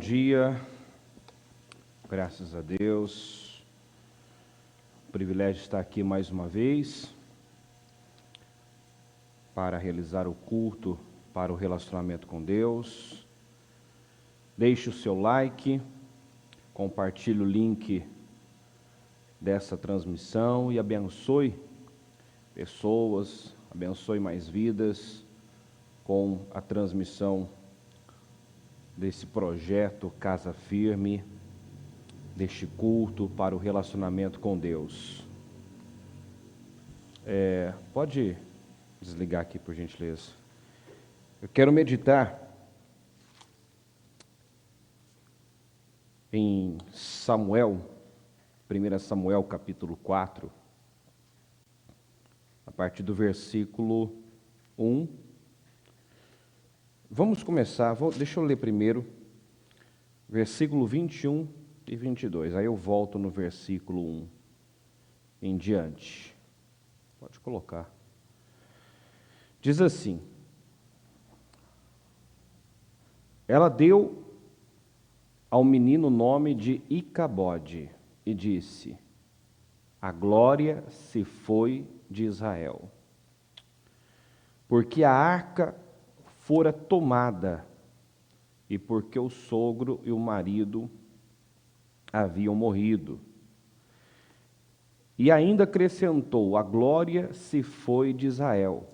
dia, graças a Deus, o privilégio de estar aqui mais uma vez para realizar o culto para o relacionamento com Deus. Deixe o seu like, compartilhe o link dessa transmissão e abençoe pessoas, abençoe mais vidas com a transmissão desse projeto Casa Firme, deste culto para o relacionamento com Deus. Pode desligar aqui, por gentileza. Eu quero meditar em Samuel, 1 Samuel capítulo 4, a partir do versículo 1. Vamos começar, deixa eu ler primeiro, versículo 21 e 22, aí eu volto no versículo 1 em diante. Pode colocar. Diz assim: ela deu ao menino o nome de Icabode e disse: a glória se foi de Israel, porque a arca fora tomada, e porque o sogro e o marido haviam morrido. E ainda acrescentou: a glória se foi de Israel,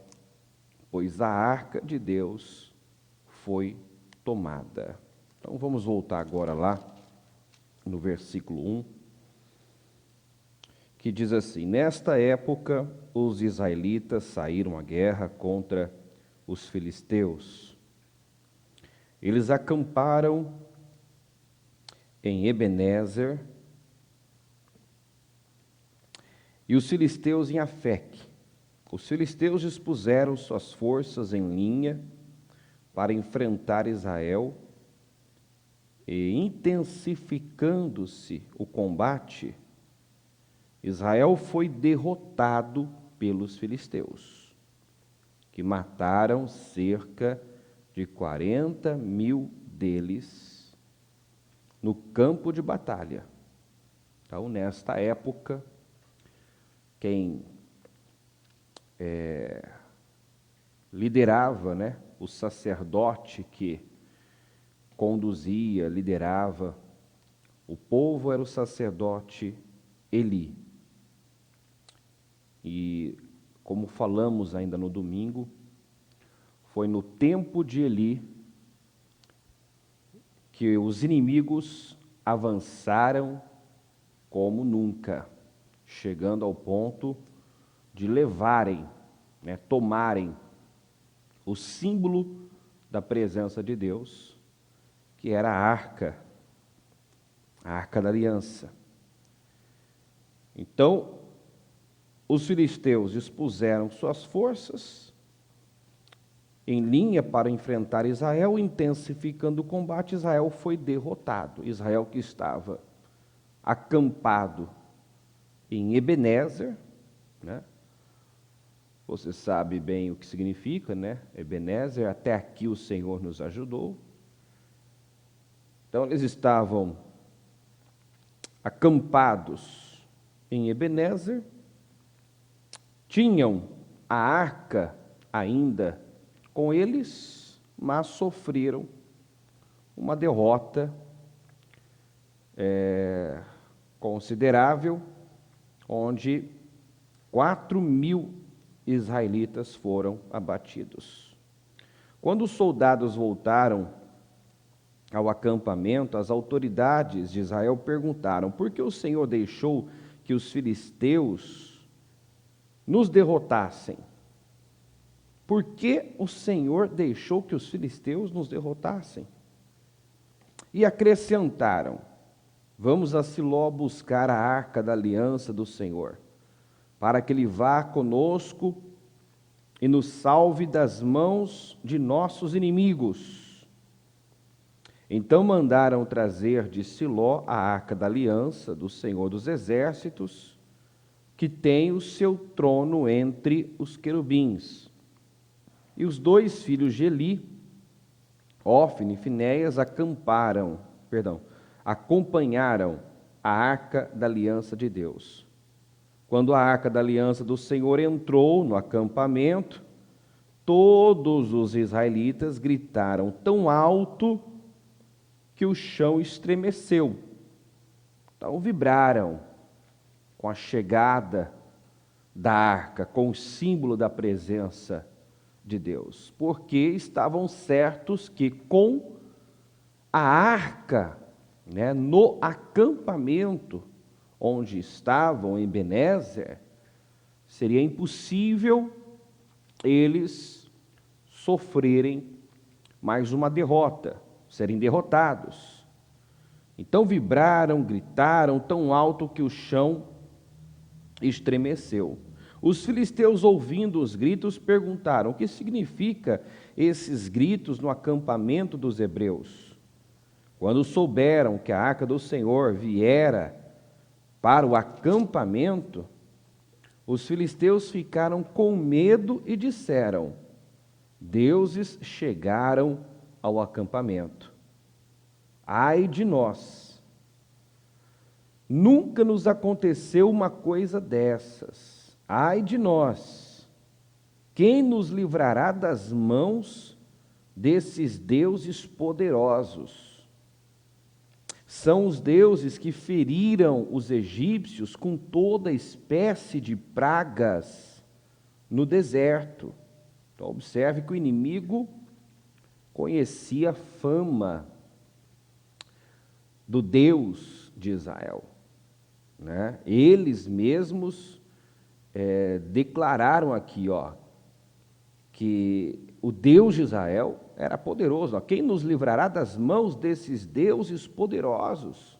pois a arca de Deus foi tomada. Então vamos voltar agora lá no versículo 1, que diz assim: nesta época os israelitas saíram à guerra contra os filisteus. Eles acamparam em Ebenezer e os filisteus em Afeque. Os filisteus dispuseram suas forças em linha para enfrentar Israel, e intensificando-se o combate, Israel foi derrotado pelos filisteus, que mataram cerca de 40.000 deles no campo de batalha. Então, nesta época, quem liderava, o sacerdote que conduzia, liderava o povo era o sacerdote Eli. E, como falamos ainda no domingo, foi no tempo de Eli que os inimigos avançaram como nunca, chegando ao ponto de levarem, tomarem o símbolo da presença de Deus, que era a arca da aliança. Então, os filisteus dispuseram suas forças em linha para enfrentar Israel, intensificando o combate. Israel foi derrotado. Israel, que estava acampado em Ebenezer, Você sabe bem o que significa, Ebenezer, até aqui o Senhor nos ajudou. Então, eles estavam acampados em Ebenezer, tinham a arca ainda com eles, mas sofreram uma derrota considerável, onde 4.000 israelitas foram abatidos. Quando os soldados voltaram ao acampamento, as autoridades de Israel perguntaram: por que o Senhor deixou que os filisteus nos derrotassem? Por que o Senhor deixou que os filisteus nos derrotassem? E acrescentaram: vamos a Siló buscar a arca da aliança do Senhor, para que ele vá conosco e nos salve das mãos de nossos inimigos. Então mandaram trazer de Siló a arca da aliança do Senhor dos Exércitos, que tem o seu trono entre os querubins. E os dois filhos de Eli, Hófni e Finéias, acamparam acompanharam a arca da aliança de Deus. Quando a arca da aliança do Senhor entrou no acampamento, todos os israelitas gritaram tão alto que o chão estremeceu. Então vibraram com a chegada da arca, com o símbolo da presença de Deus, porque estavam certos que com a arca, no acampamento onde estavam, em Ebenezer, seria impossível eles sofrerem mais uma derrota, serem derrotados. Então vibraram, gritaram tão alto que o chão estremeceu. Os filisteus, ouvindo os gritos, perguntaram: o que significa esses gritos no acampamento dos hebreus? Quando souberam que a arca do Senhor viera para o acampamento, os filisteus ficaram com medo e disseram: deuses chegaram ao acampamento. Ai de nós! Nunca nos aconteceu uma coisa dessas. Ai de nós! Quem nos livrará das mãos desses deuses poderosos? São os deuses que feriram os egípcios com toda espécie de pragas no deserto. Então, observe que o inimigo conhecia a fama do Deus de Israel. Eles mesmos declararam aqui, que o Deus de Israel era poderoso. Quem nos livrará das mãos desses deuses poderosos?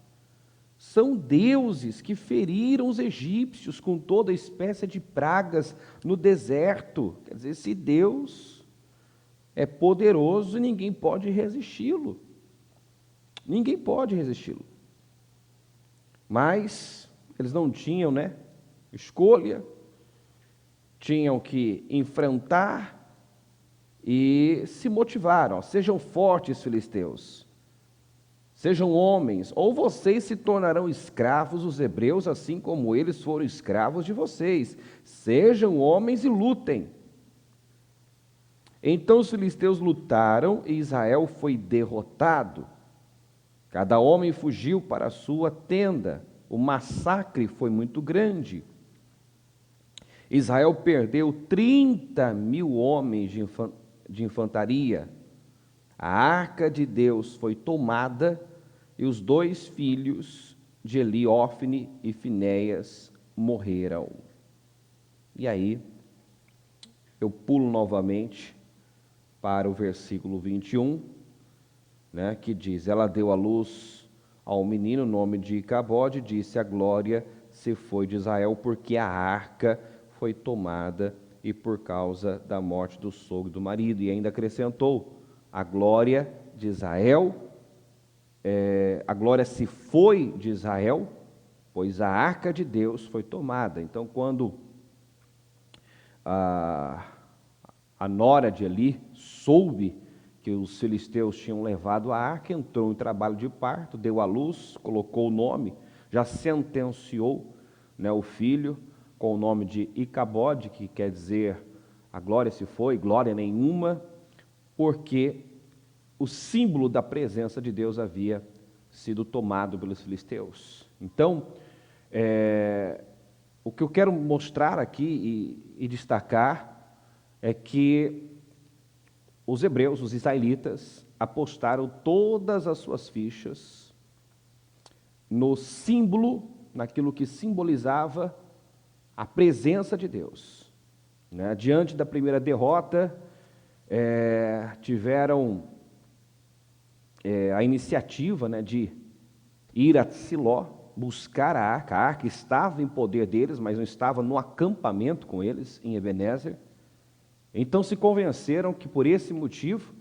São deuses que feriram os egípcios com toda espécie de pragas no deserto. Quer dizer, esse Deus é poderoso e ninguém pode resisti-lo. Ninguém pode resisti-lo. Mas eles não tinham, escolha, tinham que enfrentar e se motivaram. Sejam fortes, filisteus, sejam homens, ou vocês se tornarão escravos dos hebreus, assim como eles foram escravos de vocês. Sejam homens e lutem. Então os filisteus lutaram e Israel foi derrotado. Cada homem fugiu para a sua tenda. O massacre foi muito grande. Israel perdeu 30.000 homens de infantaria. A arca de Deus foi tomada e os 2 filhos de Eli, Ofni e Finéias, morreram. E aí, eu pulo novamente para o versículo 21, que diz: ela deu à luz ao menino o nome de Icabode, e disse: a glória se foi de Israel, porque a arca foi tomada e por causa da morte do sogro e do marido. E ainda acrescentou: a glória de Israel, a glória se foi de Israel, pois a arca de Deus foi tomada. Então, quando a nora de Eli soube que os filisteus tinham levado a arca, entrou em trabalho de parto, deu à luz, colocou o nome, já sentenciou o filho com o nome de Icabode, que quer dizer a glória se foi, glória nenhuma, porque o símbolo da presença de Deus havia sido tomado pelos filisteus. Então, o que eu quero mostrar aqui e destacar é que os hebreus, os israelitas, apostaram todas as suas fichas no símbolo, naquilo que simbolizava a presença de Deus. Diante da primeira derrota, tiveram a iniciativa de ir a Siló, buscar a arca. A arca estava em poder deles, mas não estava no acampamento com eles, em Ebenezer. Então se convenceram que por esse motivo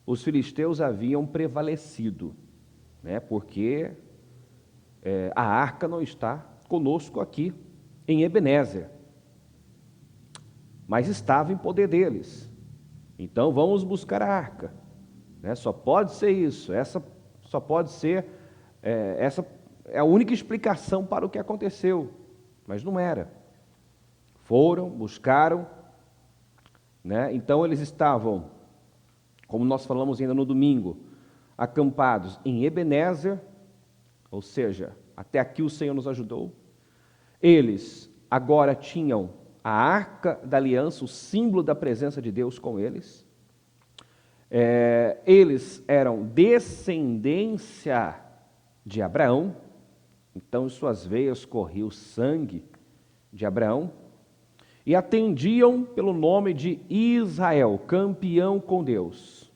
os filisteus haviam prevalecido, porque a arca não está conosco aqui em Ebenezer, mas estava em poder deles. Então vamos buscar a arca. Só pode ser isso, essa Só pode ser, essa é a única explicação para o que aconteceu, mas não era. Foram, buscaram, né? Então eles estavam, como nós falamos ainda no domingo, acampados em Ebenezer, ou seja, até aqui o Senhor nos ajudou. Eles agora tinham a Arca da Aliança, o símbolo da presença de Deus com eles. Eles eram descendência de Abraão, então em suas veias corria o sangue de Abraão, e atendiam pelo nome de Israel, campeão com Deus.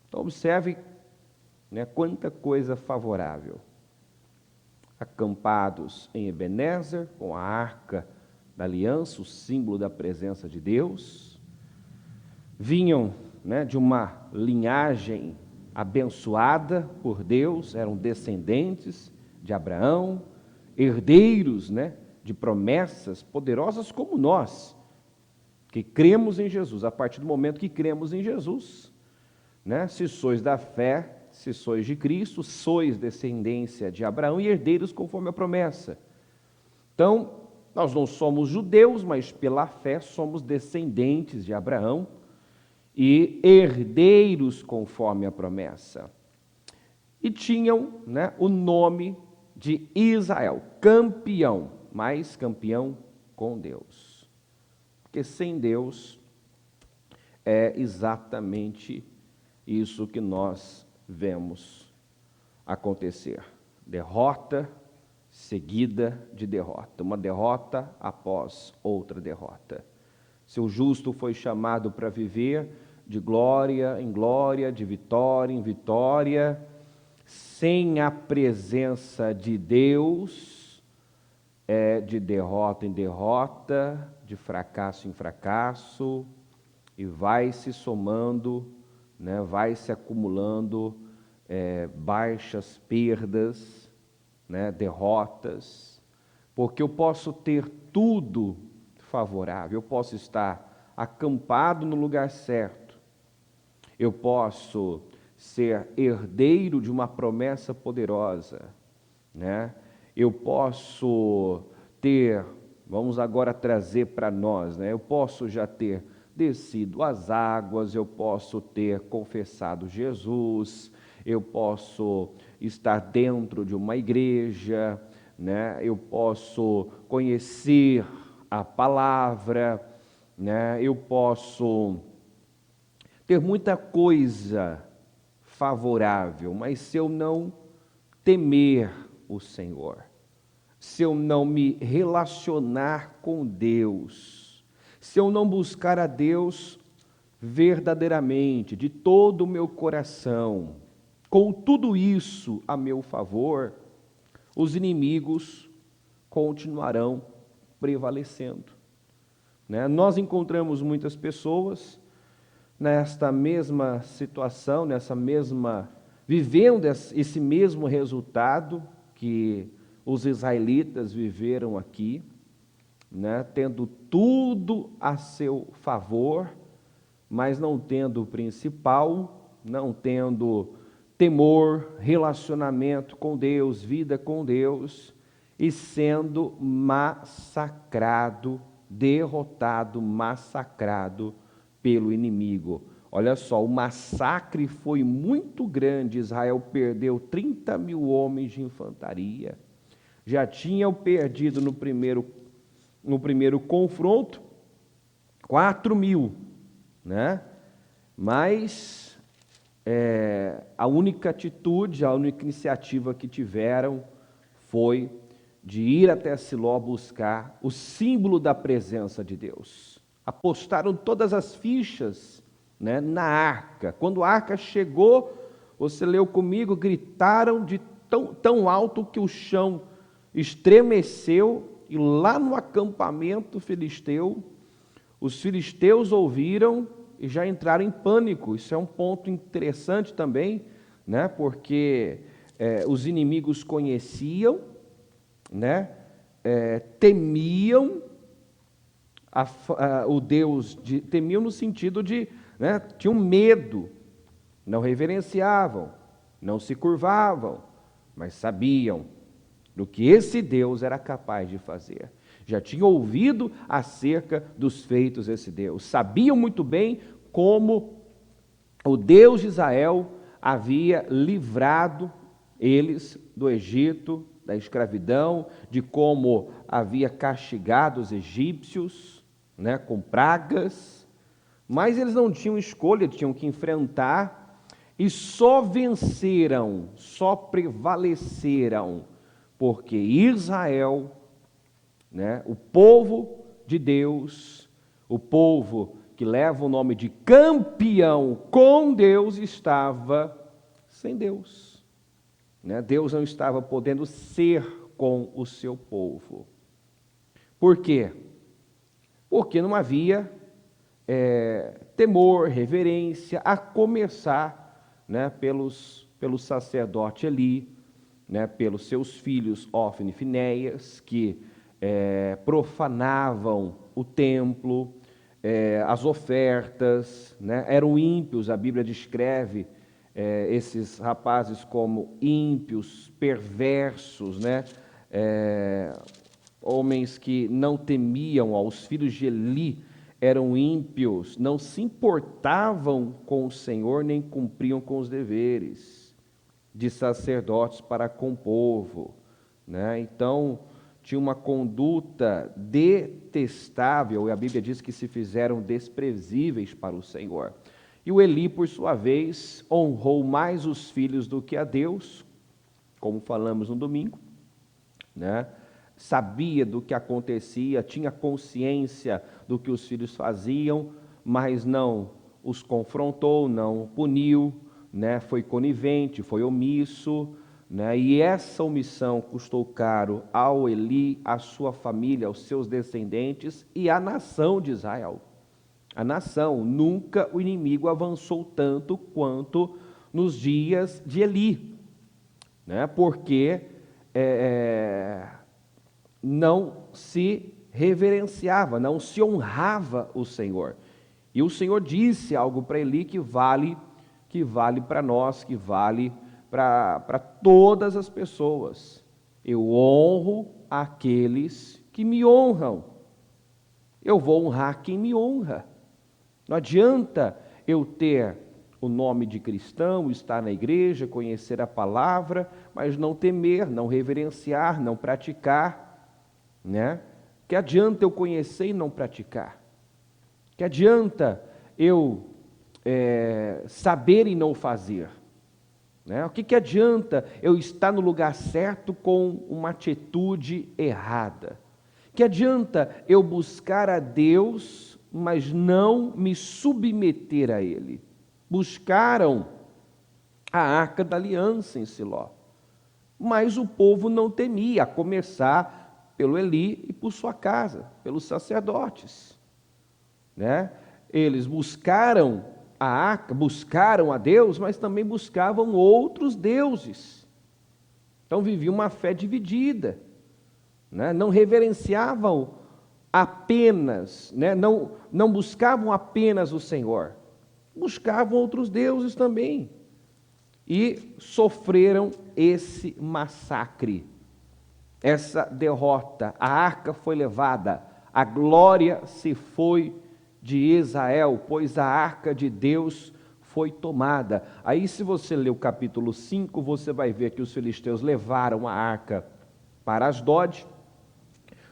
Então observe, né, quanta coisa favorável. Acampados em Ebenezer, com a Arca da Aliança, o símbolo da presença de Deus, vinham, né, de uma linhagem abençoada por Deus, eram descendentes de Abraão, herdeiros, né, de promessas poderosas como nós, que cremos em Jesus. A partir do momento que cremos em Jesus, né, se sois da fé, se sois de Cristo, sois descendência de Abraão e herdeiros conforme a promessa. Então, nós não somos judeus, mas pela fé somos descendentes de Abraão e herdeiros conforme a promessa. E tinham, né, o nome de Israel, campeão, mas campeão com Deus. Porque sem Deus é exatamente isso que nós vemos acontecer. Derrota seguida de derrota, uma derrota após outra derrota. Seu justo foi chamado para viver de glória em glória, de vitória em vitória, sem a presença de Deus, de derrota em derrota, de fracasso em fracasso, e vai se somando, né, vai se acumulando baixas, perdas, né, derrotas, porque eu posso ter tudo favorável, eu posso estar acampado no lugar certo, eu posso ser herdeiro de uma promessa poderosa, né? Eu posso ter, vamos agora trazer para nós, né? Eu posso já ter descido as águas, eu posso ter confessado Jesus, eu posso estar dentro de uma igreja, né? Eu posso conhecer a palavra, né? Eu posso ter muita coisa favorável, mas se eu não temer o Senhor, se eu não me relacionar com Deus, se eu não buscar a Deus verdadeiramente, de todo o meu coração, com tudo isso a meu favor, os inimigos continuarão prevalecendo, né? Nós encontramos muitas pessoas nesta mesma situação, vivendo esse mesmo resultado que os israelitas viveram aqui, né? Tendo tudo a seu favor, mas não tendo o principal, não tendo temor, relacionamento com Deus, vida com Deus, e sendo massacrado, derrotado, massacrado pelo inimigo. Olha só, o massacre foi muito grande. Israel perdeu 30 mil homens de infantaria. Já tinham perdido no primeiro confronto 4 mil, né? Mas a única atitude, a única iniciativa que tiveram foi de ir até Siló buscar o símbolo da presença de Deus. Apostaram todas as fichas, né, na arca. Quando a arca chegou, você leu comigo, gritaram de tão alto que o chão estremeceu, e lá no acampamento filisteu, os filisteus ouviram e já entraram em pânico. Isso é um ponto interessante também, né, porque os inimigos conheciam, né, temiam o Deus, temiam no sentido de, né, tinham medo, não reverenciavam, não se curvavam, mas sabiam do que esse Deus era capaz de fazer. Já tinham ouvido acerca dos feitos desse Deus, sabiam muito bem como o Deus de Israel havia livrado eles do Egito, da escravidão, de como havia castigado os egípcios, né, com pragas, mas eles não tinham escolha, tinham que enfrentar, e só venceram, só prevaleceram, porque Israel, né, o povo de Deus, o povo que leva o nome de campeão com Deus, estava sem Deus. Né? Deus não estava podendo ser com o seu povo. Por quê? Porque não havia temor, reverência, a começar, né, pelo sacerdote Eli, né, pelos seus filhos Ofni e Finéias, que profanavam o templo, as ofertas, né, eram ímpios. A Bíblia descreve esses rapazes como ímpios, perversos, né, homens que não temiam, os filhos de Eli eram ímpios, não se importavam com o Senhor, nem cumpriam com os deveres de sacerdotes para com o povo, né? Então, tinha uma conduta detestável, e a Bíblia diz que se fizeram desprezíveis para o Senhor. E o Eli, por sua vez, honrou mais os filhos do que a Deus, como falamos no domingo, né? Sabia do que acontecia, tinha consciência do que os filhos faziam, mas não os confrontou, não puniu, né? Foi conivente, foi omisso, né? E essa omissão custou caro ao Eli, à sua família, aos seus descendentes e à nação de Israel. A nação, nunca o inimigo avançou tanto quanto nos dias de Eli, né? Porque não se reverenciava, não se honrava o Senhor. E o Senhor disse algo para Eli que vale para nós, que vale para todas as pessoas. Eu honro aqueles que me honram. Eu vou honrar quem me honra. Não adianta eu ter o nome de cristão, estar na igreja, conhecer a palavra, mas não temer, não reverenciar, não praticar, né? Que adianta eu conhecer e não praticar? Que adianta eu saber e não fazer? Né? O que adianta eu estar no lugar certo com uma atitude errada? Que adianta eu buscar a Deus, mas não me submeter a Ele? Buscaram a arca da aliança em Siló, mas o povo não temia, a começar pelo Eli e por sua casa, pelos sacerdotes, né? Eles buscaram a arca, buscaram a Deus, mas também buscavam outros deuses. Então viviam uma fé dividida, né? Não reverenciavam apenas, né? Não buscavam apenas o Senhor, buscavam outros deuses também, e sofreram esse massacre, essa derrota. A arca foi levada, a glória se foi de Israel, pois a arca de Deus foi tomada. Aí, se você ler o capítulo 5, você vai ver que os filisteus levaram a arca para Asdod,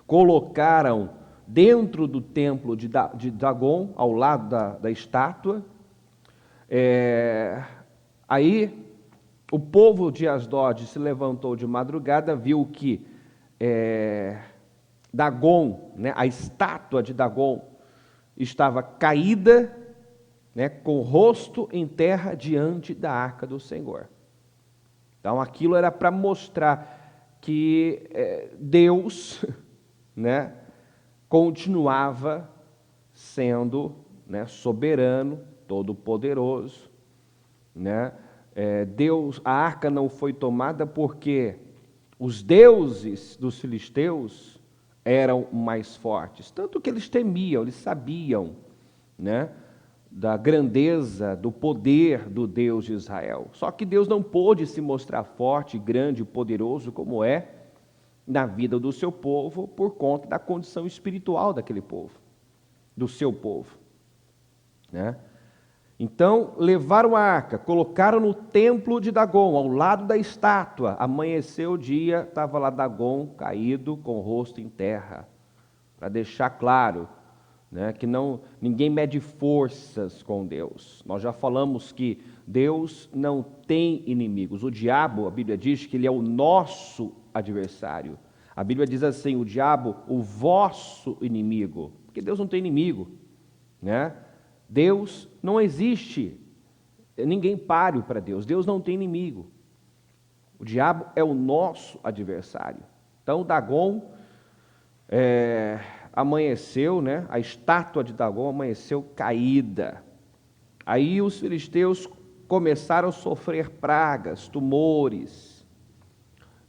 colocaram dentro do templo de Dagon, ao lado da estátua. Aí o povo de Asdod se levantou de madrugada, viu que Dagon, né, a estátua de Dagon, estava caída, né, com o rosto em terra diante da arca do Senhor. Então aquilo era para mostrar que Deus, né, continuava sendo, né, soberano, todo-poderoso, né? Deus, a arca não foi tomada porque os deuses dos filisteus eram mais fortes, tanto que eles temiam, eles sabiam, né, da grandeza, do poder do Deus de Israel. Só que Deus não pôde se mostrar forte, grande e poderoso como é na vida do seu povo por conta da condição espiritual daquele povo, do seu povo, né? Então, levaram a arca, colocaram no templo de Dagon, ao lado da estátua. Amanheceu o dia, estava lá Dagon caído com o rosto em terra, para deixar claro, né, que ninguém mede forças com Deus. Nós já falamos que Deus não tem inimigos. O diabo, a Bíblia diz que ele é o nosso adversário. A Bíblia diz assim, o diabo, o vosso inimigo, porque Deus não tem inimigo, né? Deus não existe, ninguém páreo para Deus, Deus não tem inimigo. O diabo é o nosso adversário. Então Dagon amanheceu, né? A estátua de Dagon amanheceu caída. Aí os filisteus começaram a sofrer pragas, tumores.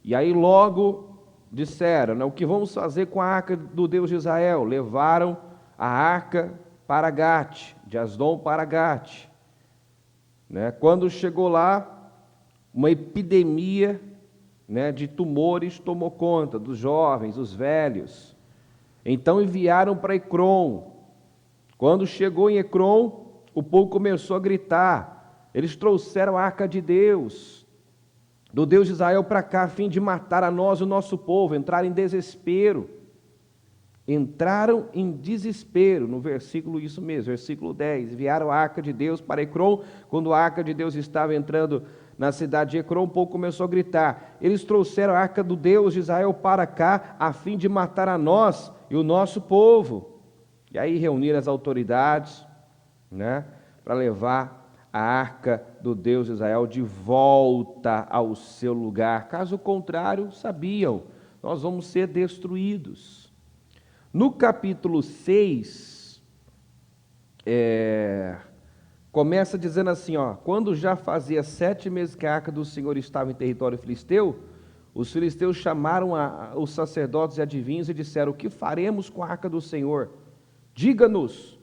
E aí logo disseram, né, o que vamos fazer com a arca do Deus de Israel? Levaram a arca para Gate, de Asdom para Gate, né? Quando chegou lá, uma epidemia, né, de tumores tomou conta dos jovens, dos velhos. Então enviaram para Ecrom. Quando chegou em Ecrom, o povo começou a gritar. Eles trouxeram a arca de Deus, do Deus de Israel, para cá, a fim de matar a nós e o nosso povo. Entraram em desespero. Entraram em desespero, no versículo, isso mesmo, versículo 10, enviaram a arca de Deus para Ecrom. Quando a arca de Deus estava entrando na cidade de Ecrom, o povo começou a gritar, eles trouxeram a arca do Deus de Israel para cá, a fim de matar a nós e o nosso povo. E aí reuniram as autoridades, né, para levar a arca do Deus de Israel de volta ao seu lugar. Caso contrário, sabiam, nós vamos ser destruídos. No capítulo 6, começa dizendo assim, quando já fazia 7 meses que a arca do Senhor estava em território filisteu, os filisteus chamaram os sacerdotes e adivinhos e disseram, o que faremos com a arca do Senhor? Diga-nos,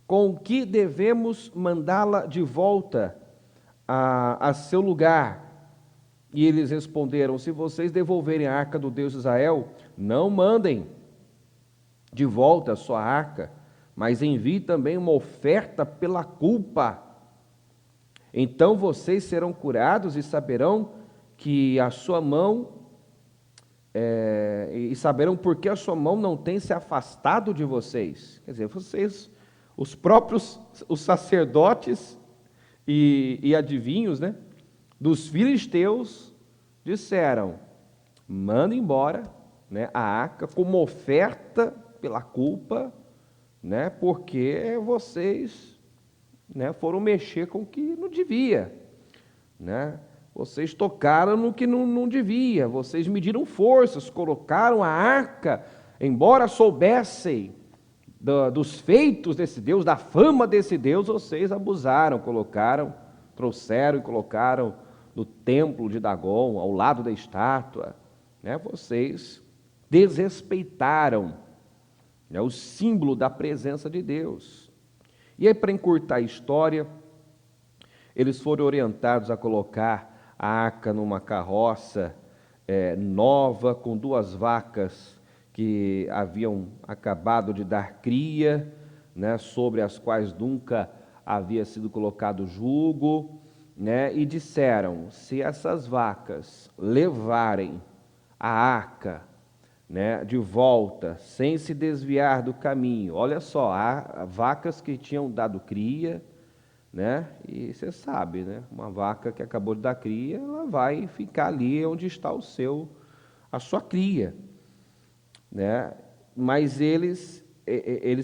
com que devemos mandá-la de volta a seu lugar? E eles responderam, se vocês devolverem a arca do Deus de Israel, não mandem de volta a sua arca, mas envie também uma oferta pela culpa. Então vocês serão curados e saberão que a sua mão, e saberão por que a sua mão não tem se afastado de vocês. Quer dizer, vocês, os sacerdotes e adivinhos, né, dos filisteus, disseram, manda embora, né, a arca como oferta pela culpa, né, porque vocês, né, foram mexer com o que não devia, né? Vocês tocaram no que não devia, vocês mediram forças, colocaram a arca, embora soubessem dos feitos desse Deus, da fama desse Deus, vocês abusaram, trouxeram e colocaram no templo de Dagon, ao lado da estátua, né? Vocês desrespeitaram, né, o símbolo da presença de Deus. E aí, para encurtar a história, eles foram orientados a colocar a arca numa carroça nova, com 2 vacas que haviam acabado de dar cria, né, sobre as quais nunca havia sido colocado jugo, né, e disseram, se essas vacas levarem a arca, né, de volta, sem se desviar do caminho. Olha só, há vacas que tinham dado cria, né, e você sabe, né, uma vaca que acabou de dar cria, ela vai ficar ali onde está a sua cria, né? Mas eles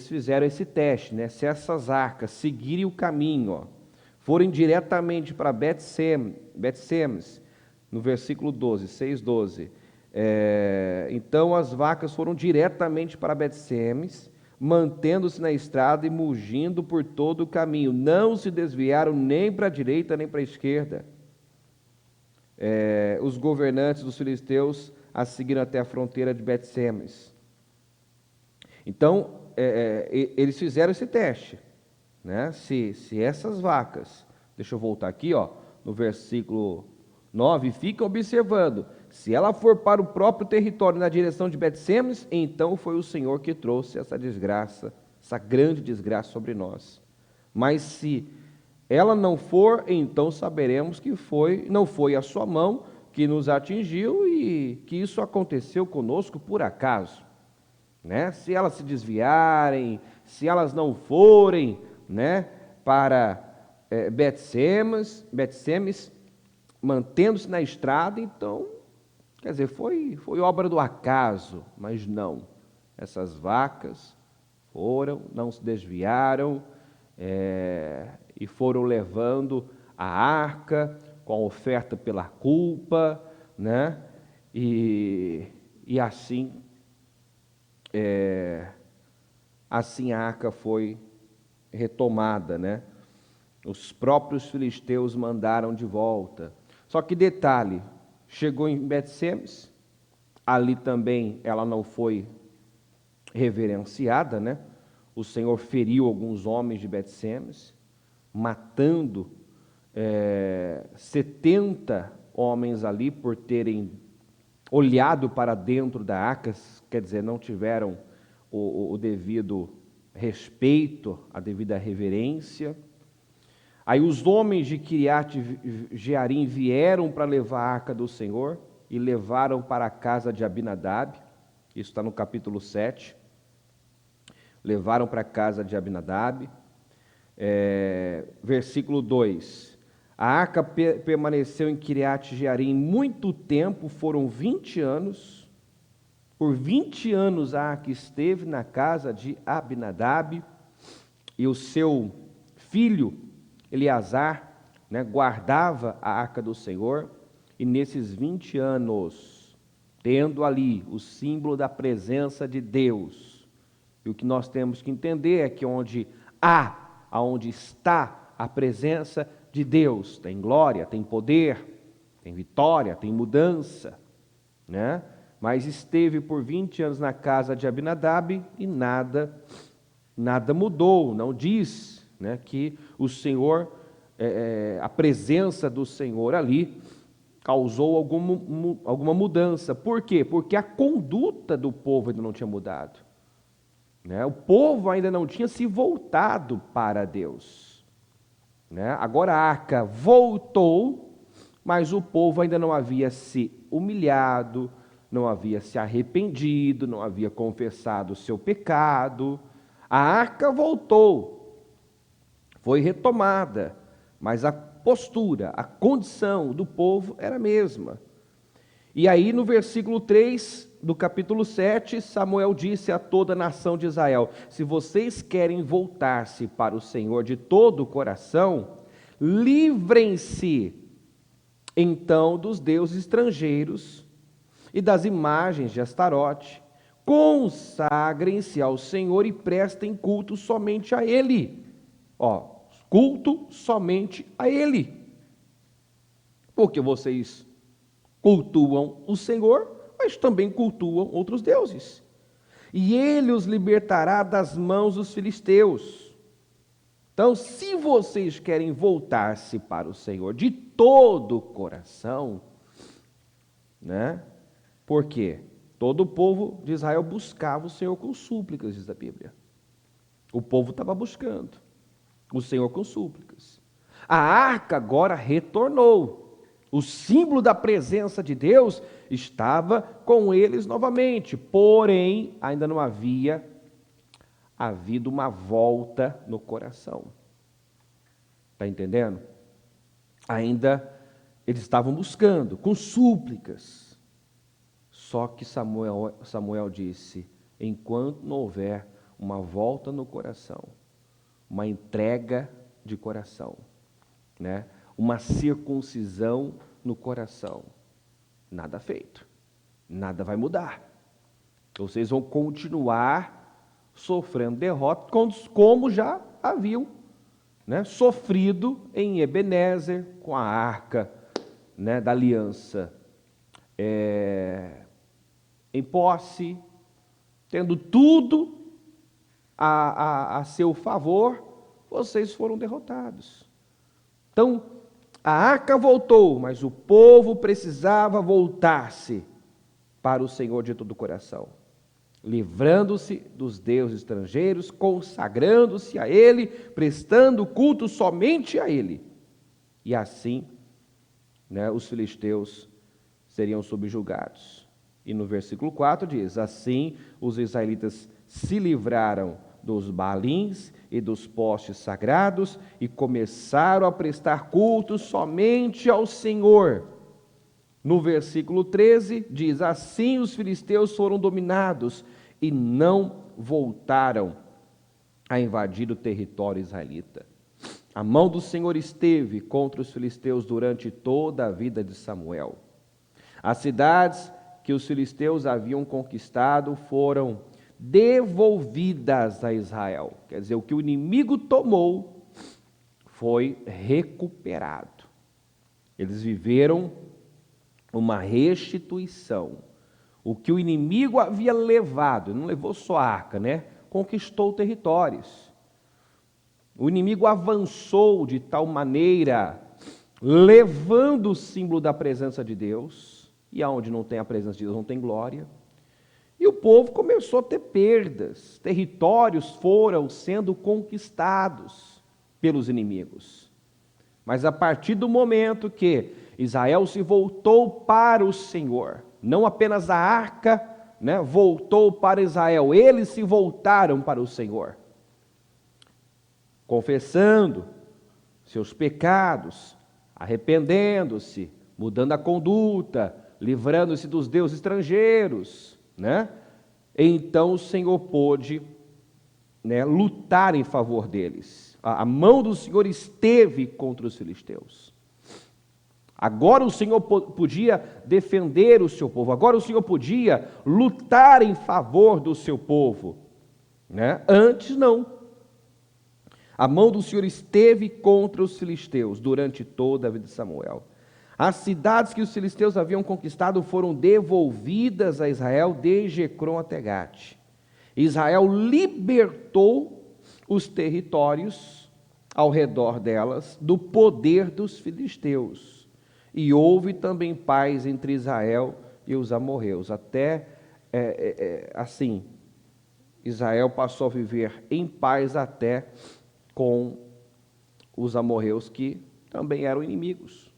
fizeram esse teste, né? Se essas arcas seguirem o caminho, forem diretamente para Bet-Semes, no versículo 12, 6:12, então as vacas foram diretamente para Bet-Semes, mantendo-se na estrada e mugindo por todo o caminho, não se desviaram nem para a direita nem para a esquerda. Os governantes dos filisteus a seguiram até a fronteira de Bet-Semes. Então, eles fizeram esse teste, né? Se essas vacas, deixa eu voltar aqui, ó, no versículo 9, fica observando, se ela for para o próprio território na direção de Bet-Semes, então foi o Senhor que trouxe essa desgraça, essa grande desgraça sobre nós. Mas se ela não for, então saberemos que não foi a sua mão que nos atingiu e que isso aconteceu conosco por acaso, né? Se elas se desviarem, se elas não forem, né, para Bet-Semes, mantendo-se na estrada, então, quer dizer, foi obra do acaso, mas não. Essas vacas não se desviaram, e foram levando a arca com a oferta pela culpa, né? E assim, assim a arca foi retomada, né? Os próprios filisteus mandaram de volta. Só que detalhe, chegou em Bet-Semes, ali também ela não foi reverenciada, né? O Senhor feriu alguns homens de Bet-Semes, matando 70 homens ali por terem olhado para dentro da arca, quer dizer, não tiveram o devido respeito, a devida reverência. Aí os homens de Kiriat-Jearim vieram para levar a arca do Senhor e levaram para a casa de Abinadab, isso está no capítulo 7, levaram para a casa de Abinadab, versículo 2, a arca permaneceu em Kiriat-Jearim muito tempo, foram 20 anos, por 20 anos a arca esteve na casa de Abinadab, e o seu filho Eleazar, né, guardava a arca do Senhor, e nesses 20 anos, tendo ali o símbolo da presença de Deus, e o que nós temos que entender é que onde está a presença de Deus, tem glória, tem poder, tem vitória, tem mudança, né? Mas esteve por 20 anos na casa de Abinadab e nada mudou, não diz, né, que o Senhor, a presença do Senhor ali causou alguma mudança. Por quê? Porque a conduta do povo ainda não tinha mudado, né? O povo ainda não tinha se voltado para Deus, né? Agora a arca voltou, mas o povo ainda não havia se humilhado, não havia se arrependido, não havia confessado o seu pecado. A arca voltou, foi retomada, mas a postura, a condição do povo era a mesma. E aí no versículo 3 do capítulo 7, Samuel disse a toda a nação de Israel: se vocês querem voltar-se para o Senhor de todo o coração, livrem-se então dos deuses estrangeiros e das imagens de Astarote, consagrem-se ao Senhor e prestem culto somente a Ele. Culto somente a Ele. Porque vocês cultuam o Senhor, mas também cultuam outros deuses. E Ele os libertará das mãos dos filisteus. Então, se vocês querem voltar-se para o Senhor de todo o coração, né? Por quê? Todo o povo de Israel buscava o Senhor com súplicas, diz a Bíblia. O povo estava buscando o Senhor com súplicas. A arca agora retornou. O símbolo da presença de Deus estava com eles novamente. Porém, ainda não havia havido uma volta no coração. Está entendendo? Ainda eles estavam buscando, com súplicas. Só que Samuel disse: enquanto não houver uma volta no coração, uma entrega de coração, né? Uma circuncisão no coração, nada feito, nada vai mudar. Vocês vão continuar sofrendo derrota, como já haviam, né, sofrido em Ebenezer com a arca, né, da aliança, em posse, tendo tudo a seu favor, vocês foram derrotados. Então, a arca voltou, mas o povo precisava voltar-se para o Senhor de todo o coração, livrando-se dos deuses estrangeiros, consagrando-se a Ele, prestando culto somente a Ele. E assim, os filisteus seriam subjugados. E no versículo 4 diz: assim os israelitas se livraram dos baalins e dos postes sagrados e começaram a prestar culto somente ao Senhor. No versículo 13 diz: assim os filisteus foram dominados e não voltaram a invadir o território israelita. A mão do Senhor esteve contra os filisteus durante toda a vida de Samuel. As cidades que os filisteus haviam conquistado foram devolvidas a Israel. Quer dizer, o que o inimigo tomou foi recuperado. Eles viveram uma restituição. O que o inimigo havia levado, não levou só a arca, conquistou territórios. O inimigo avançou de tal maneira, levando o símbolo da presença de Deus, e aonde não tem a presença de Deus não tem glória. E o povo começou a ter perdas, territórios foram sendo conquistados pelos inimigos. Mas a partir do momento que Israel se voltou para o Senhor, não apenas a arca, voltou para Israel, eles se voltaram para o Senhor, confessando seus pecados, arrependendo-se, mudando a conduta, livrando-se dos deuses estrangeiros, Então o Senhor pôde, lutar em favor deles. A mão do Senhor esteve contra os filisteus. Agora o Senhor podia defender o seu povo. Agora o Senhor podia lutar em favor do seu povo. Antes não. A mão do Senhor esteve contra os filisteus durante toda a vida de Samuel. As cidades que os filisteus haviam conquistado foram devolvidas a Israel desde Ecrom até Gate. Israel libertou os territórios ao redor delas do poder dos filisteus. E houve também paz entre Israel e os amorreus. Até assim, Israel passou a viver em paz até com os amorreus, que também eram inimigos.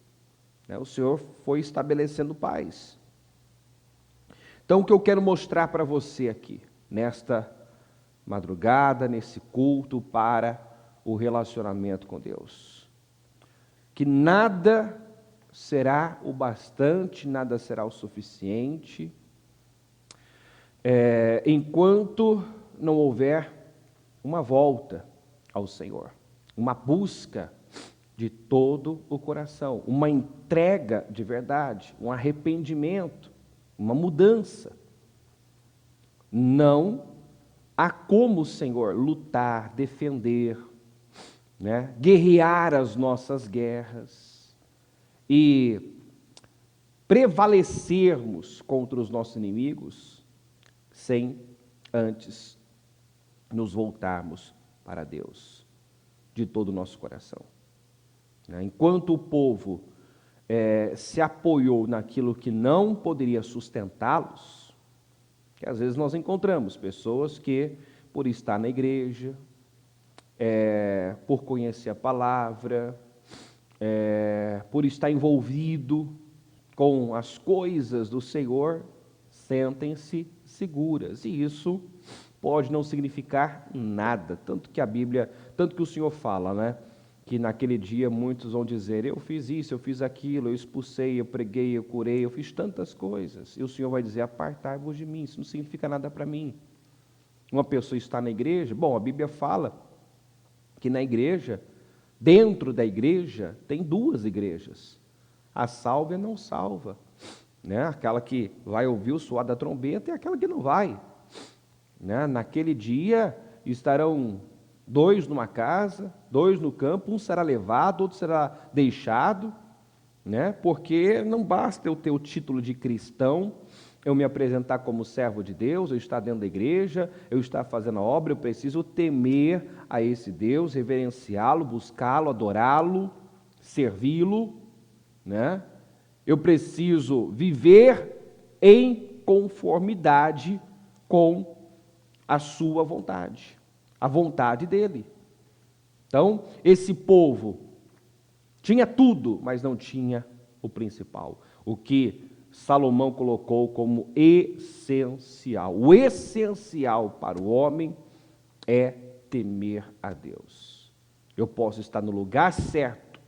O Senhor foi estabelecendo paz. Então, o que eu quero mostrar para você aqui, nesta madrugada, nesse culto para o relacionamento com Deus, que nada será o bastante, nada será o suficiente, enquanto não houver uma volta ao Senhor, uma busca de todo o coração, uma entrega de verdade, um arrependimento, uma mudança. Não há como, Senhor, lutar, defender, guerrear as nossas guerras e prevalecermos contra os nossos inimigos sem antes nos voltarmos para Deus de todo o nosso coração. Enquanto o povo se apoiou naquilo que não poderia sustentá-los, que às vezes nós encontramos pessoas que, por estar na igreja, por conhecer a palavra, por estar envolvido com as coisas do Senhor, sentem-se seguras. E isso pode não significar nada, tanto que o Senhor fala, que naquele dia muitos vão dizer: eu fiz isso, eu fiz aquilo, eu expulsei, eu preguei, eu curei, eu fiz tantas coisas. E o Senhor vai dizer: apartai-vos de mim, isso não significa nada para mim. Uma pessoa está na igreja, a Bíblia fala que na igreja, dentro da igreja, tem duas igrejas. A salva e a não salva. Aquela que vai ouvir o soar da trombeta e aquela que não vai. Naquele dia estarão 2 numa casa, 2 no campo, um será levado, outro será deixado, porque não basta eu ter o título de cristão, eu me apresentar como servo de Deus, eu estar dentro da igreja, eu estar fazendo a obra, eu preciso temer a esse Deus, reverenciá-lo, buscá-lo, adorá-lo, servi-lo, né? Eu preciso viver em conformidade com a sua vontade, a vontade dele. Então, esse povo tinha tudo, mas não tinha o principal, o que Salomão colocou como essencial. O essencial para o homem é temer a Deus. Eu posso estar no lugar certo,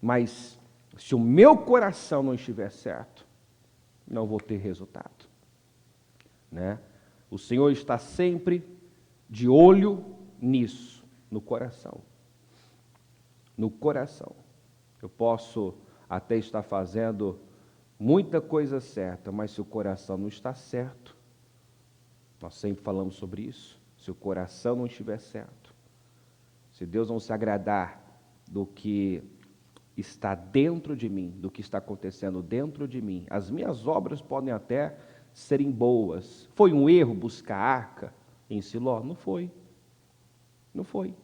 mas se o meu coração não estiver certo, não vou ter resultado, né? O Senhor está sempre de olho nisso, no coração. No coração. Eu posso até estar fazendo muita coisa certa, mas se o coração não está certo, nós sempre falamos sobre isso, se o coração não estiver certo, se Deus não se agradar do que está dentro de mim, do que está acontecendo dentro de mim, as minhas obras podem até serem boas. Foi um erro buscar a arca em Siló? Não foi. Não foi.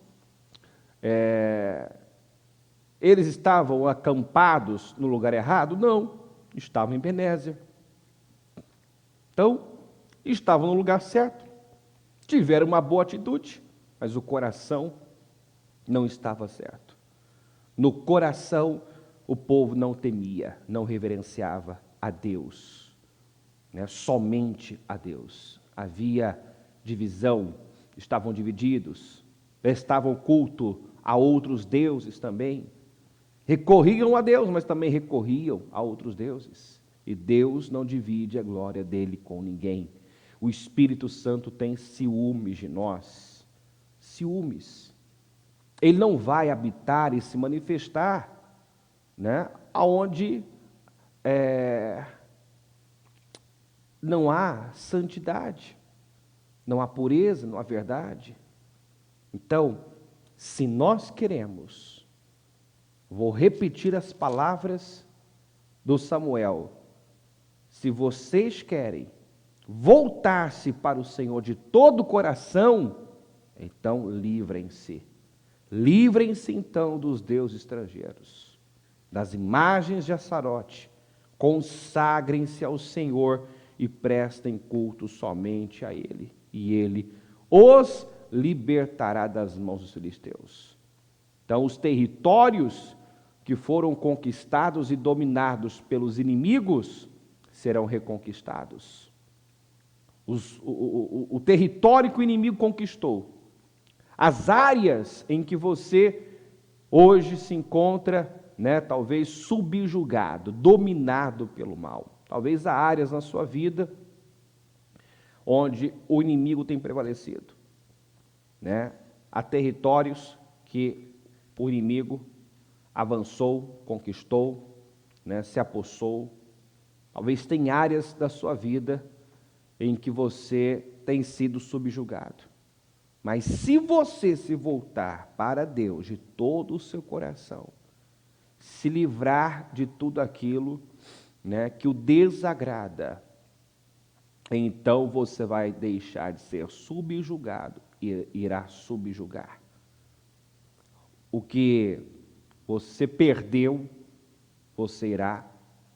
Eles estavam acampados no lugar errado? Não. Estavam em Benézer. Então, estavam no lugar certo. Tiveram uma boa atitude, mas o coração não estava certo. No coração, o povo não temia, não reverenciava a Deus, né? Somente a Deus. Havia divisão, estavam divididos, prestavam culto a outros deuses também. Recorriam a Deus, mas também recorriam a outros deuses. E Deus não divide a glória dele com ninguém. O Espírito Santo tem ciúmes de nós. Ciúmes. Ele não vai habitar e se manifestar, né, aonde não há santidade, não há pureza, não há verdade. Então, se nós queremos, vou repetir as palavras do Samuel, se vocês querem voltar-se para o Senhor de todo o coração, então livrem-se. Livrem-se então dos deuses estrangeiros, das imagens de Assarote, consagrem-se ao Senhor e prestem culto somente a Ele, e Ele os libertará das mãos dos filisteus. Então, os territórios que foram conquistados e dominados pelos inimigos serão reconquistados. O território que o inimigo conquistou, as áreas em que você hoje se encontra, né, talvez subjugado, dominado pelo mal. Talvez há áreas na sua vida onde o inimigo tem prevalecido, né? Há territórios que o inimigo avançou, conquistou, né, se apossou. Talvez tem áreas da sua vida em que você tem sido subjugado. Mas se você se voltar para Deus de todo o seu coração, se livrar de tudo aquilo, né, que o desagrada, então você vai deixar de ser subjugado e irá subjugar. O que você perdeu, você irá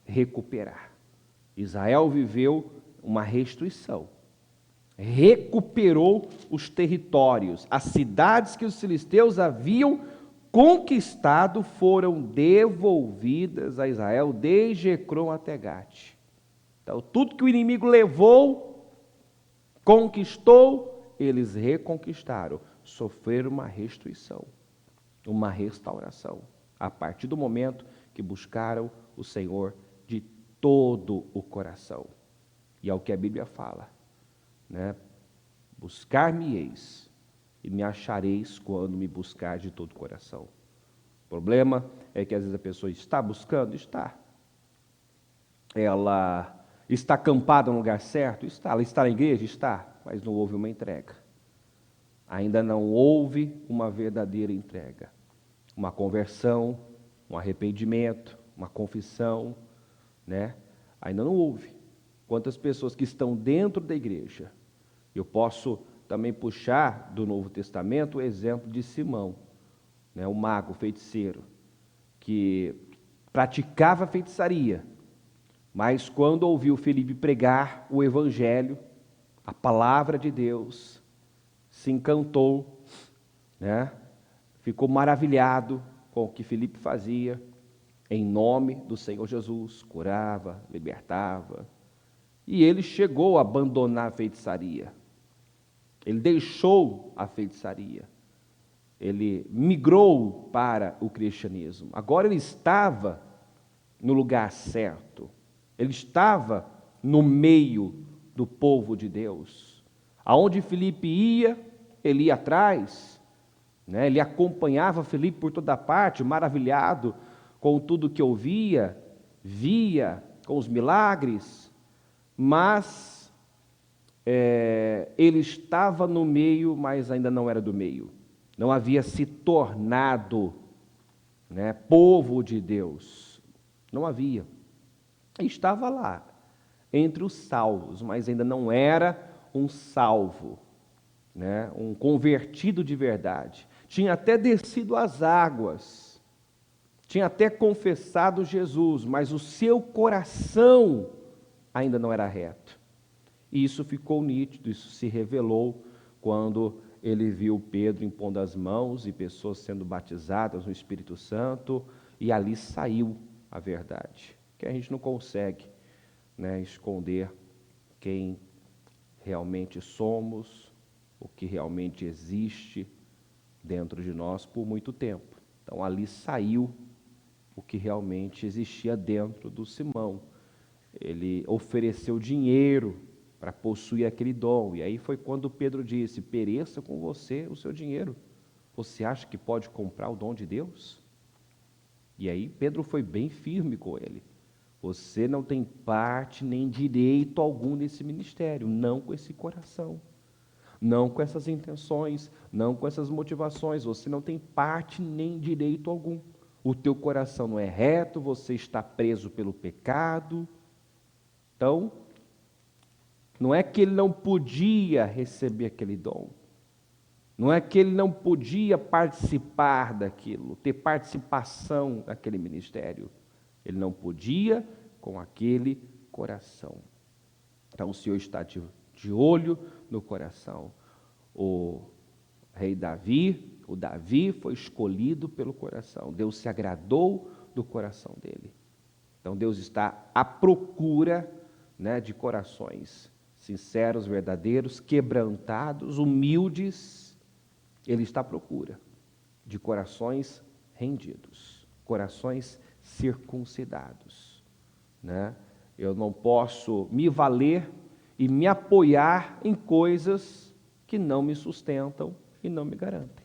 recuperar. Israel viveu uma restituição. Recuperou os territórios. As cidades que os filisteus haviam conquistado foram devolvidas a Israel, desde Ecrom até Gate. Então, tudo que o inimigo levou, conquistou, eles reconquistaram, sofreram uma restituição, uma restauração, a partir do momento que buscaram o Senhor de todo o coração. E é o que a Bíblia fala, né? Buscar-me-eis e me achareis quando me buscar de todo o coração. O problema é que às vezes a pessoa está buscando, está. Ela está acampada no lugar certo, está. Ela está na igreja, está, mas não houve uma entrega. Ainda não houve uma verdadeira entrega, uma conversão, um arrependimento, uma confissão, né? Ainda não houve. quantas pessoas que estão dentro da igreja. Eu posso também puxar do Novo Testamento o exemplo de Simão, né, o mago, o feiticeiro, que praticava feitiçaria, mas quando ouviu Filipe pregar o evangelho, a palavra de Deus, se encantou, né, ficou maravilhado com o que Filipe fazia, em nome do Senhor Jesus, curava, libertava, e ele chegou a abandonar a feitiçaria. Ele deixou a feitiçaria. Ele migrou para o cristianismo. Agora ele estava no lugar certo. Ele estava no meio do povo de Deus. Aonde Filipe ia, ele ia atrás, né? Ele acompanhava Filipe por toda parte, maravilhado com tudo que ouvia, via, com os milagres, mas ele estava no meio, mas ainda não era do meio. Não havia se tornado, né, povo de Deus. Não havia. Estava lá, entre os salvos, mas ainda não era um salvo, né, um convertido de verdade. Tinha até descido as águas, tinha até confessado Jesus, mas o seu coração ainda não era reto. E isso ficou nítido, isso se revelou quando ele viu Pedro impondo as mãos e pessoas sendo batizadas no Espírito Santo, e ali saiu a verdade. Que a gente não consegue, né, esconder quem realmente somos, o que realmente existe dentro de nós por muito tempo. Então ali saiu o que realmente existia dentro do Simão. Ele ofereceu dinheiro para possuir aquele dom. E aí foi quando Pedro disse: pereça com você o seu dinheiro. Você acha que pode comprar o dom de Deus? E aí Pedro foi bem firme com ele. Você não tem parte nem direito algum nesse ministério, não com esse coração, não com essas intenções, não com essas motivações. Você não tem parte nem direito algum. O teu coração não é reto, você está preso pelo pecado. Então, não é que ele não podia receber aquele dom, não é que ele não podia participar daquilo, ter participação naquele ministério. Ele não podia com aquele coração. Então o Senhor está de olho no coração. O rei Davi, o Davi foi escolhido pelo coração. Deus se agradou do coração dele. Então Deus está à procura, né, de corações sinceros, verdadeiros, quebrantados, humildes. Ele está à procura de corações rendidos, corações circuncidados, né? Eu não posso me valer e me apoiar em coisas que não me sustentam e não me garantem.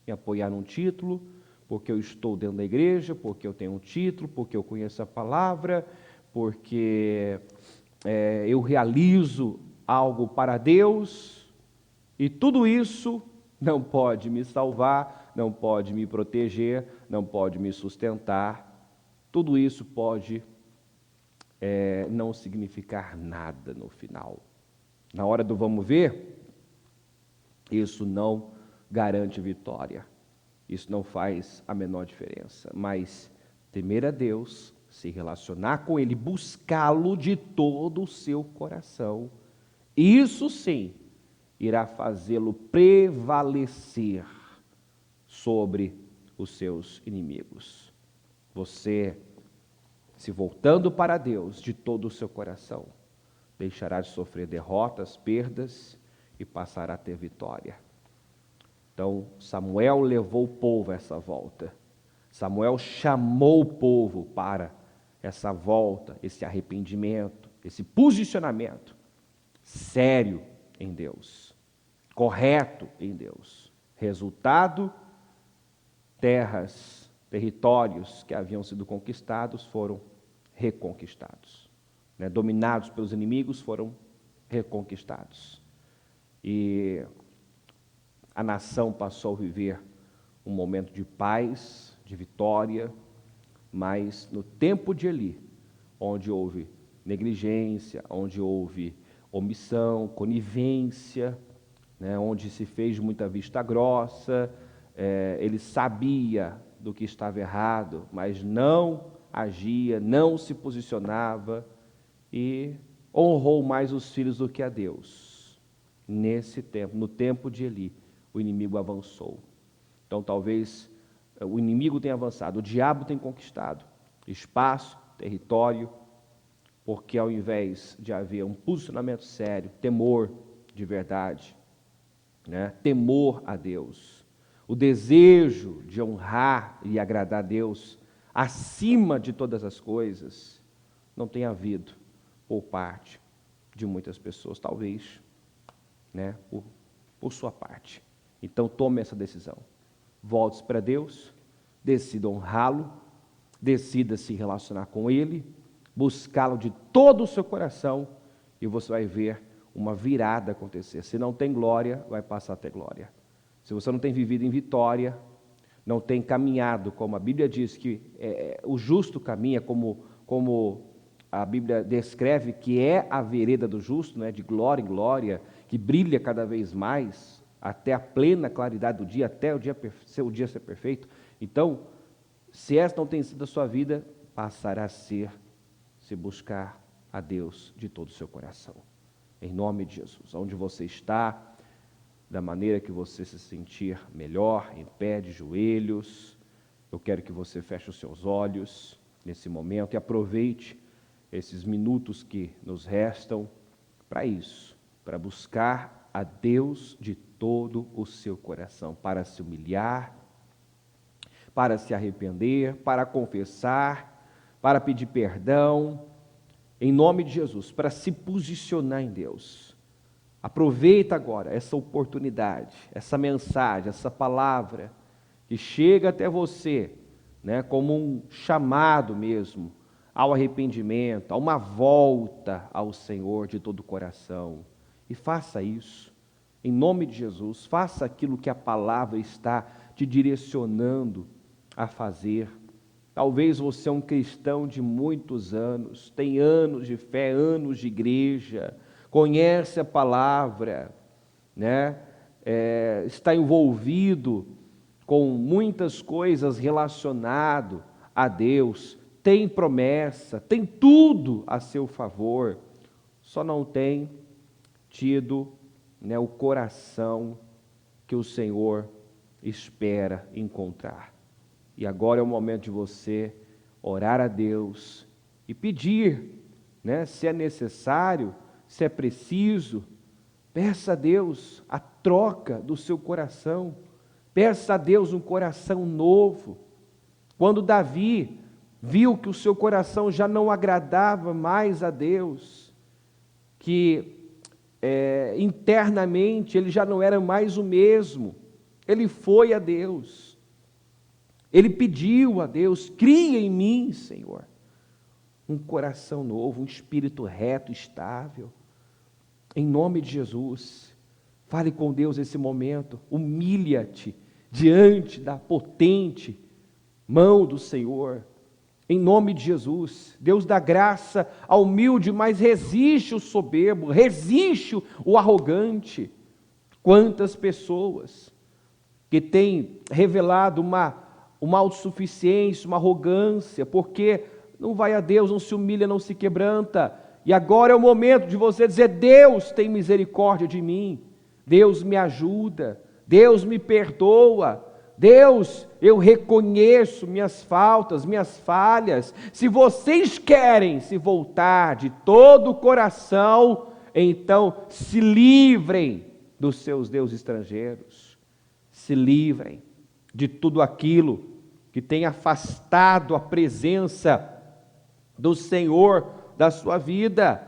Me apoiar num título, porque eu estou dentro da igreja, porque eu tenho um título, porque eu conheço a palavra, porque eu realizo algo para Deus, e tudo isso não pode me salvar, não pode me proteger, não pode me sustentar. Tudo isso pode não significar nada no final. Na hora do vamos ver, isso não garante vitória. Isso não faz a menor diferença. Mas temer a Deus, se relacionar com Ele, buscá-lo de todo o seu coração, isso sim irá fazê-lo prevalecer sobre os seus inimigos. Você, se voltando para Deus de todo o seu coração, deixará de sofrer derrotas, perdas e passará a ter vitória. Então, Samuel levou o povo a essa volta. Samuel chamou o povo para essa volta, esse arrependimento, esse posicionamento sério em Deus, correto em Deus. Resultado: territórios que haviam sido conquistados foram reconquistados, né? Dominados pelos inimigos foram reconquistados. E a nação passou a viver um momento de paz, de vitória, mas no tempo de Eli, onde houve negligência, onde houve omissão, conivência, né, onde se fez muita vista grossa, ele sabia do que estava errado, mas não agia, não se posicionava e honrou mais os filhos do que a Deus. Nesse tempo, no tempo de Eli, o inimigo avançou. Então talvez o inimigo tenha avançado, o diabo tem conquistado espaço, território, porque ao invés de haver um posicionamento sério, temor de verdade, né, temor a Deus, o desejo de honrar e agradar a Deus acima de todas as coisas, não tem havido por parte de muitas pessoas, talvez, né, por sua parte. Então tome essa decisão, volte para Deus, decida honrá-lo, decida se relacionar com Ele, buscá-lo de todo o seu coração, e você vai ver uma virada acontecer. Se não tem glória, vai passar a ter glória. Se você não tem vivido em vitória, não tem caminhado, como a Bíblia diz que o justo caminha, como a Bíblia descreve que é a vereda do justo, né, de glória em glória, que brilha cada vez mais, até a plena claridade do dia, até o dia ser perfeito. Então, se essa não tem sido a sua vida, passará a ser, se buscar a Deus de todo o seu coração. Em nome de Jesus, onde você está, da maneira que você se sentir melhor, em pé, de joelhos, eu quero que você feche os seus olhos nesse momento e aproveite esses minutos que nos restam para isso, para buscar a Deus de todo o seu coração, para se humilhar, para se arrepender, para confessar, para pedir perdão, em nome de Jesus, para se posicionar em Deus. Aproveita agora essa oportunidade, essa mensagem, essa palavra que chega até você, né, como um chamado mesmo ao arrependimento, a uma volta ao Senhor de todo o coração. E faça isso, em nome de Jesus, faça aquilo que a palavra está te direcionando a fazer. Talvez você é um cristão de muitos anos, tem anos de fé, anos de igreja, conhece a palavra, né? Está envolvido com muitas coisas relacionado a Deus, tem promessa, tem tudo a seu favor, só não tem tido, né, o coração que o Senhor espera encontrar. E agora é o momento de você orar a Deus e pedir, né, se é necessário, se é preciso, peça a Deus a troca do seu coração, peça a Deus um coração novo. Quando Davi viu que o seu coração já não agradava mais a Deus, que internamente ele já não era mais o mesmo, ele foi a Deus. Ele pediu a Deus, cria em mim, Senhor, um coração novo, um espírito reto, estável. Em nome de Jesus, fale com Deus nesse momento, humilha-te diante da potente mão do Senhor. Em nome de Jesus, Deus dá graça ao humilde, mas resiste o soberbo, resiste o arrogante. Quantas pessoas que têm revelado uma autossuficiência, uma arrogância, porque não vai a Deus, não se humilha, não se quebranta. E agora é o momento de você dizer: Deus tem misericórdia de mim, Deus me ajuda, Deus me perdoa, Deus, eu reconheço minhas faltas, minhas falhas. Se vocês querem se voltar de todo o coração, então se livrem dos seus deuses estrangeiros, se livrem de tudo aquilo que tem afastado a presença do Senhor da sua vida.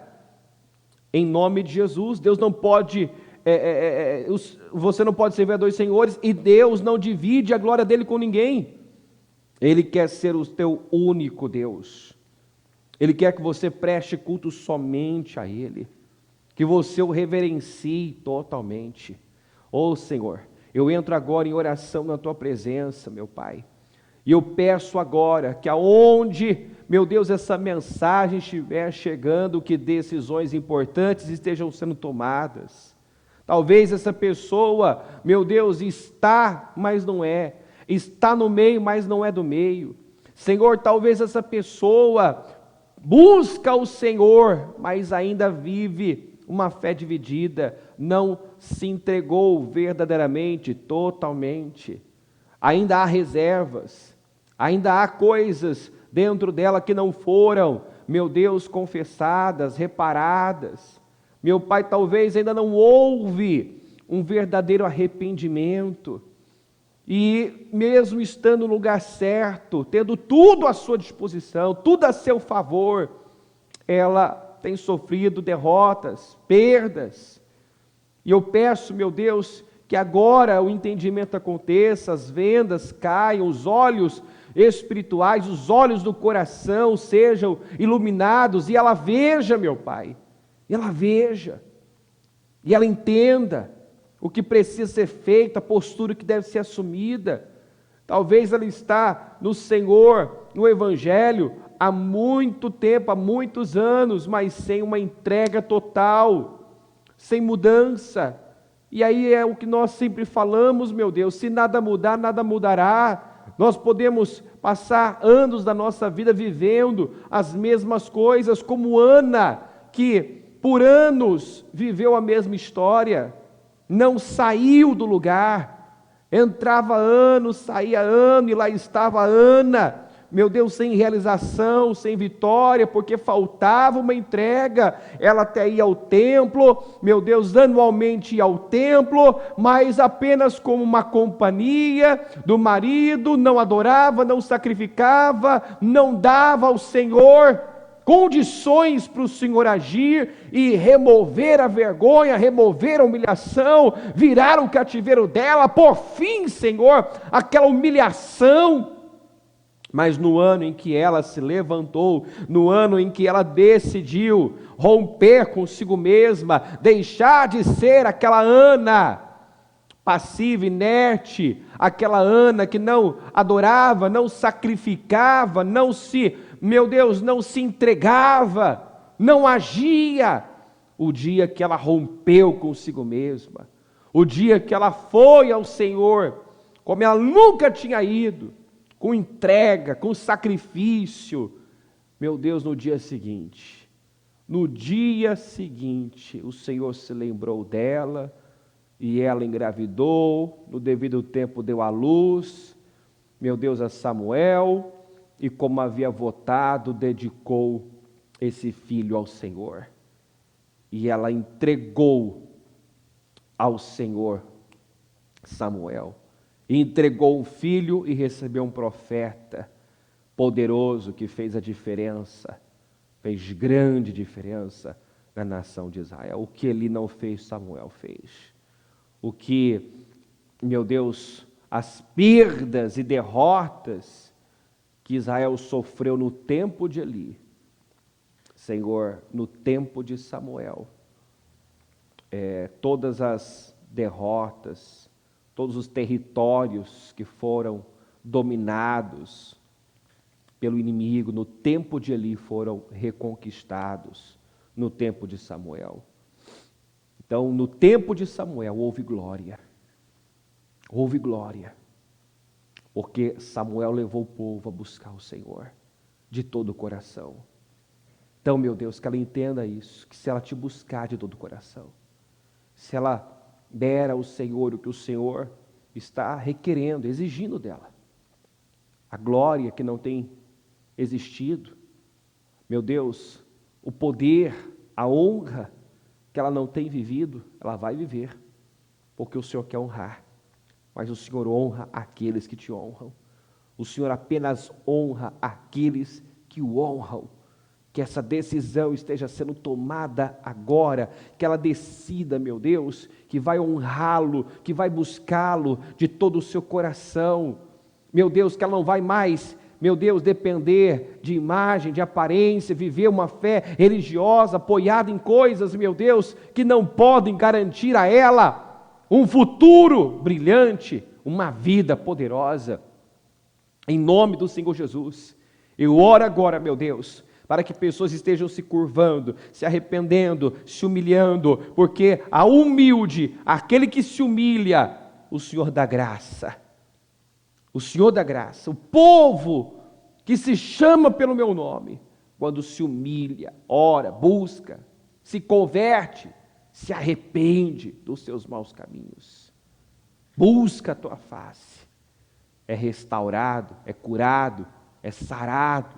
Em nome de Jesus, Deus não pode, você não pode servir a dois senhores, e Deus não divide a glória dele com ninguém. Ele quer ser o teu único Deus. Ele quer que você preste culto somente a Ele, que você o reverencie totalmente. Ó Senhor, eu entro agora em oração na Tua presença, meu Pai, E eu peço agora que aonde, meu Deus, essa mensagem estiver chegando, que decisões importantes estejam sendo tomadas. Talvez essa pessoa, meu Deus, está, mas não é. Está no meio, mas não é do meio. Senhor, talvez essa pessoa busca o Senhor, mas ainda vive uma fé dividida, não se entregou verdadeiramente, totalmente. Ainda há reservas, ainda há coisas dentro dela que não foram, meu Deus, confessadas, reparadas. Meu Pai, talvez ainda não houve um verdadeiro arrependimento. E mesmo estando no lugar certo, tendo tudo à sua disposição, tudo a seu favor, ela tem sofrido derrotas, perdas. E eu peço, meu Deus, que agora o entendimento aconteça, as vendas caiam, os olhos espirituais, os olhos do coração sejam iluminados, e ela veja, meu Pai, e ela veja, e ela entenda o que precisa ser feito, a postura que deve ser assumida. Talvez ela está no Senhor, no Evangelho, há muito tempo, há muitos anos, mas sem uma entrega total, sem mudança. E aí é o que nós sempre falamos, meu Deus, se nada mudar, nada mudará. Nós podemos passar anos da nossa vida vivendo as mesmas coisas, como Ana, que por anos viveu a mesma história, não saiu do lugar, entrava ano, saía ano, e lá estava Ana, meu Deus, sem realização, sem vitória, porque faltava uma entrega. Ela até ia ao templo, meu Deus, anualmente ia ao templo, mas apenas como uma companhia do marido, não adorava, não sacrificava, não dava ao Senhor condições para o Senhor agir e remover a vergonha, remover a humilhação, virar o cativeiro dela, por fim, Senhor, aquela humilhação. Mas no ano em que ela se levantou, no ano em que ela decidiu romper consigo mesma, deixar de ser aquela Ana passiva, inerte, aquela Ana que não adorava, não sacrificava, não se entregava, não agia. O dia que ela rompeu consigo mesma, o dia que ela foi ao Senhor, como ela nunca tinha ido, com entrega, com sacrifício, meu Deus, no dia seguinte, o Senhor se lembrou dela, e ela engravidou, no devido tempo deu à luz, meu Deus, a Samuel, e como havia votado, dedicou esse filho ao Senhor. E ela entregou ao Senhor Samuel. E entregou o filho e recebeu um profeta poderoso que fez a diferença, fez grande diferença na nação de Israel. O que ele não fez, Samuel fez. O que, meu Deus, as perdas e derrotas que Israel sofreu no tempo de Eli, Senhor, no tempo de Samuel, todas as derrotas, todos os territórios que foram dominados pelo inimigo no tempo de Eli foram reconquistados no tempo de Samuel. Então, no tempo de Samuel houve glória, porque Samuel levou o povo a buscar o Senhor de todo o coração. Então, meu Deus, que ela entenda isso, que se ela te buscar de todo o coração, se ela der ao Senhor o que o Senhor está requerendo, exigindo dela, a glória que não tem existido, meu Deus, o poder, a honra que ela não tem vivido, ela vai viver, porque o Senhor quer honrar, mas o Senhor honra aqueles que te honram, o Senhor apenas honra aqueles que o honram. Que essa decisão esteja sendo tomada agora, que ela decida, meu Deus, que vai honrá-lo, que vai buscá-lo de todo o seu coração, meu Deus, que ela não vai mais, meu Deus, depender de imagem, de aparência, viver uma fé religiosa, apoiada em coisas, meu Deus, que não podem garantir a ela um futuro brilhante, uma vida poderosa. Em nome do Senhor Jesus, eu oro agora, meu Deus, para que pessoas estejam se curvando, se arrependendo, se humilhando, porque a humilde, aquele que se humilha, o Senhor dá graça. O Senhor dá graça. O povo que se chama pelo meu nome, quando se humilha, ora, busca, se converte, se arrepende dos seus maus caminhos, busca a tua face, é restaurado, é curado, é sarado.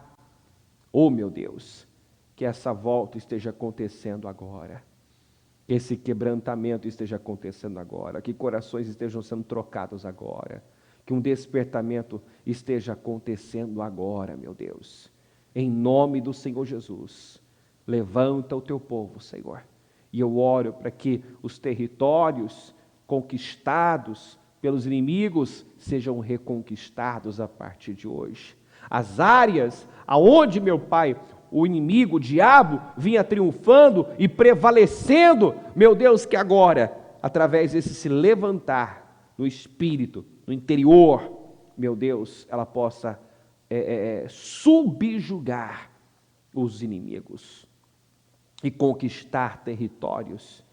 Oh, meu Deus, que essa volta esteja acontecendo agora, que esse quebrantamento esteja acontecendo agora, que corações estejam sendo trocados agora, que um despertamento esteja acontecendo agora, meu Deus. Em nome do Senhor Jesus, levanta o teu povo, Senhor. E eu oro para que os territórios conquistados pelos inimigos sejam reconquistados a partir de hoje. As áreas aonde, meu Pai, o inimigo, o diabo, vinha triunfando e prevalecendo, meu Deus, que agora, através desse se levantar no espírito, no interior, meu Deus, ela possa subjugar os inimigos e conquistar territórios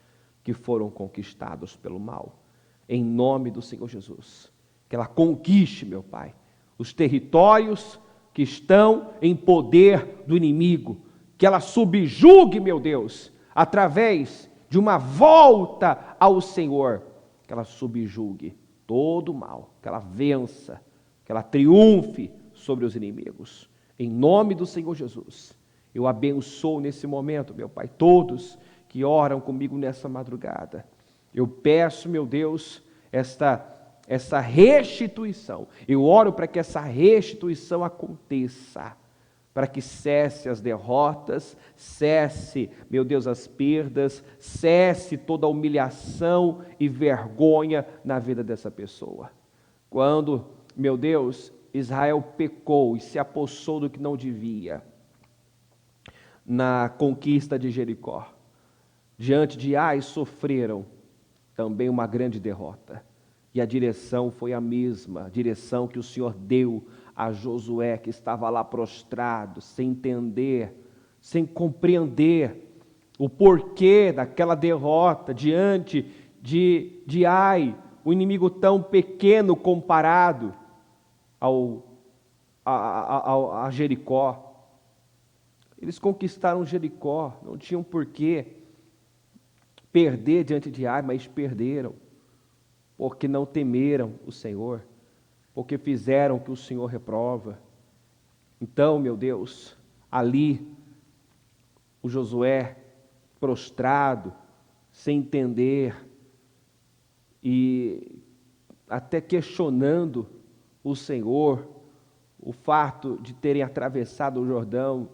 que foram conquistados pelo mal. Em nome do Senhor Jesus, que ela conquiste, meu Pai, os territórios que estão em poder do inimigo, que ela subjugue, meu Deus, através de uma volta ao Senhor, que ela subjugue todo o mal, que ela vença, que ela triunfe sobre os inimigos. Em nome do Senhor Jesus, eu abençoo nesse momento, meu Pai, todos que oram comigo nessa madrugada. Eu peço, meu Deus, essa restituição. Eu oro para que essa restituição aconteça, para que cesse as derrotas, cesse, meu Deus, as perdas, cesse toda a humilhação e vergonha na vida dessa pessoa. Quando, meu Deus, Israel pecou e se apossou do que não devia, na conquista de Jericó, diante de Ai sofreram também uma grande derrota. E a direção foi a mesma, a direção que o Senhor deu a Josué, que estava lá prostrado, sem entender, sem compreender o porquê daquela derrota diante de Ai, o inimigo tão pequeno comparado a Jericó. Eles conquistaram Jericó, não tinham porquê perder diante de Ai, mas perderam, porque não temeram o Senhor, porque fizeram o que o Senhor reprova. Então, meu Deus, ali, o Josué prostrado, sem entender, e até questionando o Senhor, o fato de terem atravessado o Jordão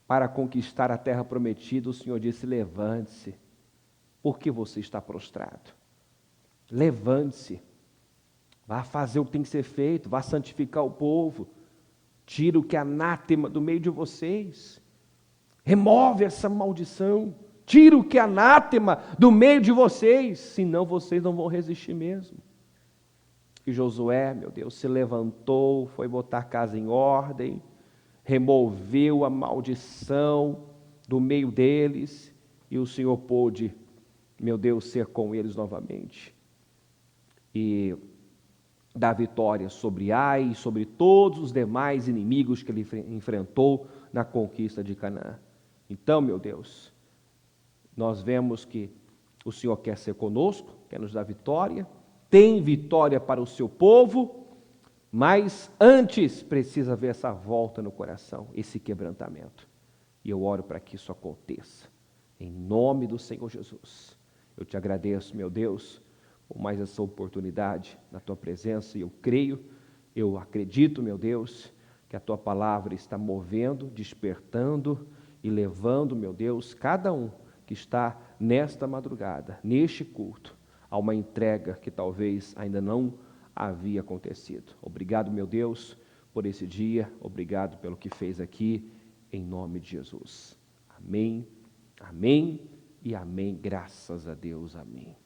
para conquistar a terra prometida, o Senhor disse: levante-se. Por que você está prostrado? Levante-se, vá fazer o que tem que ser feito, vá santificar o povo, tira o que é anátema do meio de vocês, remove essa maldição, tira o que é anátema do meio de vocês, senão vocês não vão resistir mesmo. E Josué, meu Deus, se levantou, foi botar a casa em ordem, removeu a maldição do meio deles, e o Senhor pôde, meu Deus, ser com eles novamente e dar vitória sobre Ai e sobre todos os demais inimigos que ele enfrentou na conquista de Canaã. Então, meu Deus, nós vemos que o Senhor quer ser conosco, quer nos dar vitória, tem vitória para o seu povo, mas antes precisa haver essa volta no coração, esse quebrantamento. E eu oro para que isso aconteça, em nome do Senhor Jesus. Eu te agradeço, meu Deus, por mais essa oportunidade na tua presença, e eu creio, eu acredito, meu Deus, que a tua palavra está movendo, despertando e levando, meu Deus, cada um que está nesta madrugada, neste culto, a uma entrega que talvez ainda não havia acontecido. Obrigado, meu Deus, por esse dia, obrigado pelo que fez aqui, em nome de Jesus. Amém, amém e amém. Graças a Deus, amém.